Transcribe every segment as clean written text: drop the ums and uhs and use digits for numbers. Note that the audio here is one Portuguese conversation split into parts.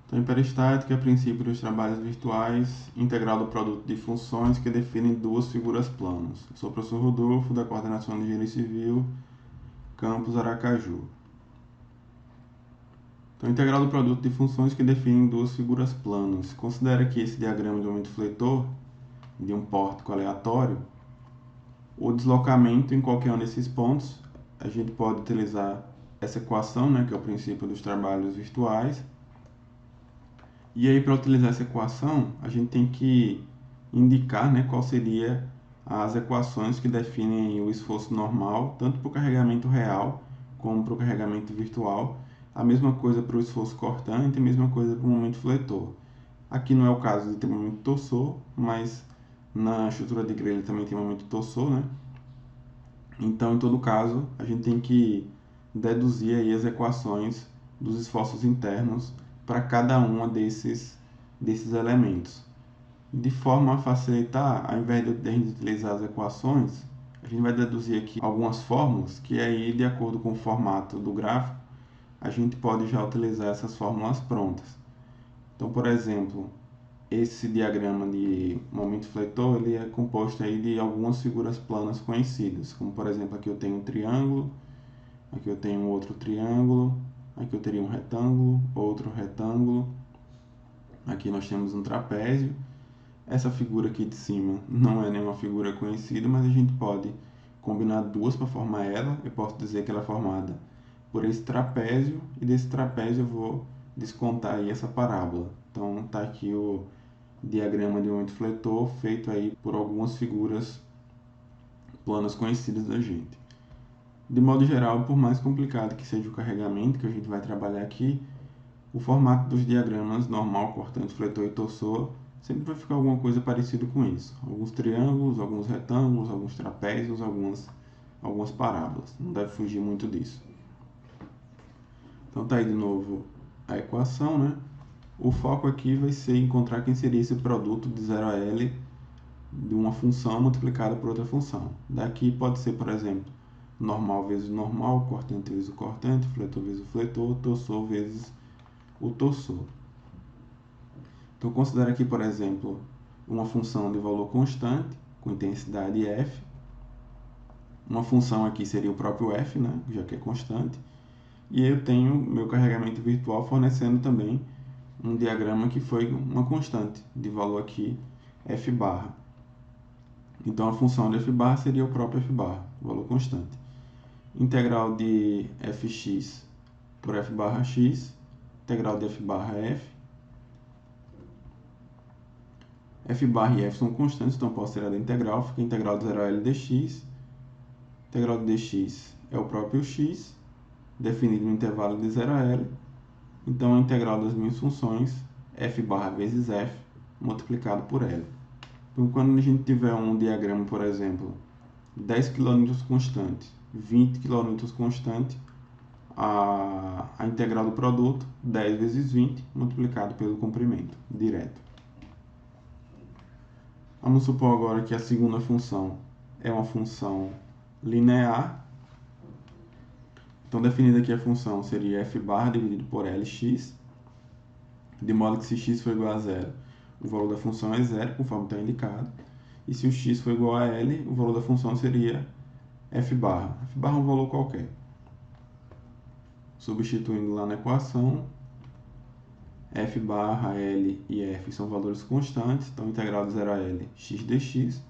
Então, hiperestática é princípio dos trabalhos virtuais, integral do produto de funções que definem duas figuras planas. Eu sou o professor Rodolfo, da Coordenação de Engenharia Civil, Campus Aracaju. Então, integral do produto de funções que definem duas figuras planas. Considera que esse diagrama de momento fletor, de um pórtico aleatório, o deslocamento em qualquer um desses pontos, a gente pode utilizar essa equação, que é o princípio dos trabalhos virtuais. E aí, para utilizar essa equação, a gente tem que indicar, qual seria as equações que definem o esforço normal, tanto para o carregamento real como para o carregamento virtual. A mesma coisa para o esforço cortante, a mesma coisa para o momento fletor. Aqui não é o caso de ter momento torsor, mas na estrutura de grelha também tem momento torsor, Então, em todo caso, a gente tem que deduzir aí as equações dos esforços internos para cada uma desses elementos. De forma a facilitar, ao invés de a gente utilizar as equações, a gente vai deduzir aqui algumas fórmulas que aí, de acordo com o formato do gráfico, a gente pode já utilizar essas fórmulas prontas. Então, por exemplo, esse diagrama de momento fletor ele é composto aí de algumas figuras planas conhecidas, como por exemplo aqui eu tenho um triângulo, aqui eu tenho outro triângulo, aqui eu teria um retângulo, outro retângulo, aqui nós temos um trapézio. Essa figura aqui de cima não é nenhuma figura conhecida, mas a gente pode combinar duas para formar ela. Eu posso dizer que ela é formada por esse trapézio, e desse trapézio eu vou descontar aí essa parábola. Então está aqui o diagrama de momento fletor feito aí por algumas figuras planas conhecidas da gente. De modo geral, por mais complicado que seja o carregamento que a gente vai trabalhar aqui, o formato dos diagramas normal, cortante, fletor e torsor sempre vai ficar alguma coisa parecida com isso. Alguns triângulos, alguns retângulos, alguns trapézios, algumas parábolas. Não deve fugir muito disso. Então tá aí de novo a equação, O foco aqui vai ser encontrar quem seria esse produto de 0 a L de uma função multiplicada por outra função. Daqui pode ser, por exemplo, normal vezes normal, cortante vezes o cortante, fletor vezes o fletor, torsor vezes o torsor. Então, considere aqui, por exemplo, uma função de valor constante, com intensidade f. Uma função aqui seria o próprio f, já que é constante. E eu tenho meu carregamento virtual fornecendo também um diagrama que foi uma constante de valor aqui, f barra. Então, a função de f barra seria o próprio f barra, valor constante. Integral de fx por f barra x, integral de f barra f. F barra e f são constantes, então posso tirar da integral, fica a integral de 0 a L dx. Integral de dx é o próprio x, definido no intervalo de 0 a L. Então, a integral das minhas funções, f barra vezes f, multiplicado por L. Então, quando a gente tiver um diagrama, por exemplo, 10 km constante, 20 km constante, a integral do produto, 10 vezes 20, multiplicado pelo comprimento, direto. Vamos supor agora que a segunda função é uma função linear. Então, definida aqui a função seria f barra dividido por lx, de modo que se x for igual a zero, o valor da função é zero, conforme está indicado. E se o x for igual a L, o valor da função seria f barra. F barra é um valor qualquer. Substituindo lá na equação, f barra, L e f são valores constantes, então integral de 0 a L, x dx,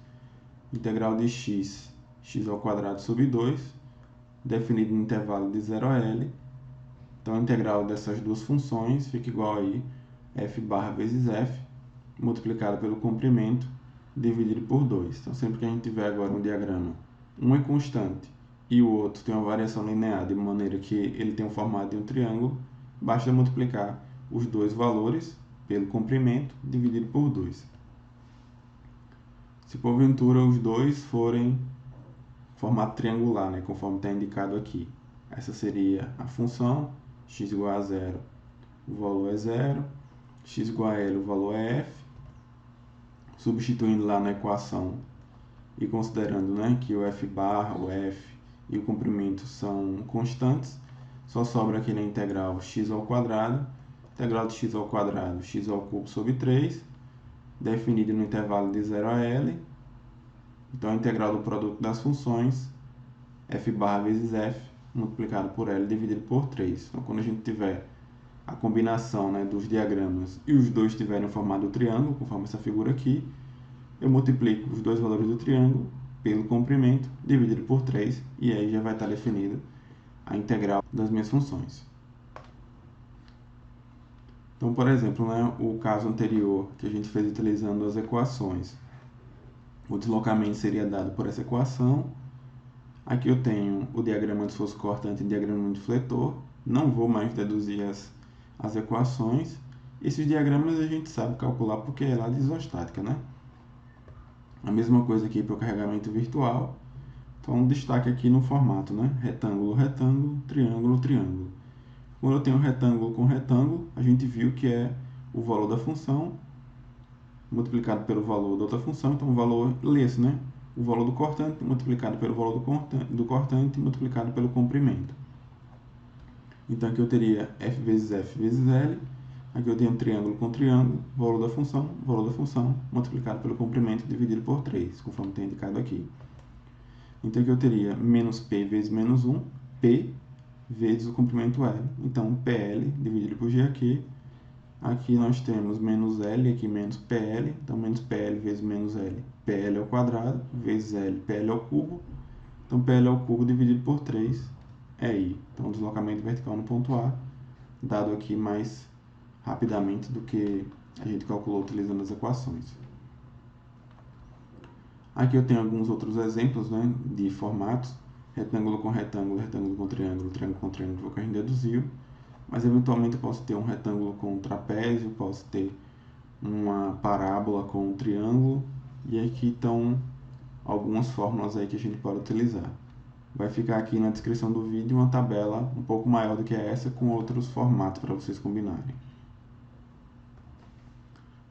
integral de x, x ao quadrado sobre 2, definido no intervalo de 0 a L. Então, a integral dessas duas funções fica igual aí f barra vezes f, multiplicado pelo comprimento, dividido por 2. Então, sempre que a gente tiver agora um diagrama, um é constante e o outro tem uma variação linear, de maneira que ele tem o formato de um triângulo, basta multiplicar os dois valores pelo comprimento dividido por 2. Se porventura os dois forem formato triangular, conforme está indicado aqui, essa seria a função, x igual a zero, o valor é zero, x igual a L, o valor é f. Substituindo lá na equação e considerando que o f barra, o f e o comprimento são constantes, só sobra aqui na integral x ao quadrado integral de x ao quadrado, x ao cubo sobre 3, definido no intervalo de 0 a L. Então, a integral do produto das funções, f barra vezes f, multiplicado por L, dividido por 3. Então, quando a gente tiver a combinação, né, dos diagramas e os dois tiverem o formato do triângulo, conforme essa figura aqui, eu multiplico os dois valores do triângulo pelo comprimento, dividido por 3, e aí já vai estar definida a integral das minhas funções. Então, por exemplo, né, o caso anterior que a gente fez utilizando as equações, o deslocamento seria dado por essa equação. Aqui eu tenho o diagrama de esforço cortante e o diagrama de fletor. Não vou mais deduzir as equações. Esses diagramas a gente sabe calcular porque é lá de isostática, né? A mesma coisa aqui para o carregamento virtual. Então, destaque aqui no formato, né? Retângulo, retângulo, triângulo, triângulo. Quando eu tenho retângulo com retângulo, a gente viu que é o valor da função multiplicado pelo valor da outra função. Então, o valor lê-se, né? O valor do cortante multiplicado pelo valor do cortante multiplicado pelo comprimento. Então, aqui eu teria f vezes L. Aqui eu tenho um triângulo com triângulo, valor da função, multiplicado pelo comprimento dividido por 3, conforme tem indicado aqui. Então, aqui eu teria menos P vezes menos 1, P vezes o comprimento L. Então, PL dividido por GQ. Aqui nós temos menos L, aqui menos PL. Então, menos PL vezes menos L. PL ao quadrado vezes L, PL ao cubo. Então, PL ao cubo dividido por 3 é I. Então, deslocamento vertical no ponto A, dado aqui mais rapidamente do que a gente calculou utilizando as equações. Aqui eu tenho alguns outros exemplos, né, de formatos. Retângulo com retângulo, retângulo com triângulo, triângulo com triângulo, foi o que a gente deduziu. Mas eventualmente eu posso ter um retângulo com um trapézio, posso ter uma parábola com um triângulo. E aqui estão algumas fórmulas aí que a gente pode utilizar. Vai ficar aqui na descrição do vídeo uma tabela um pouco maior do que essa, com outros formatos para vocês combinarem.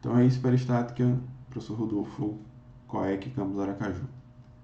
Então é isso, Peristática, professor Rodolfo, COEC, Campus Aracaju.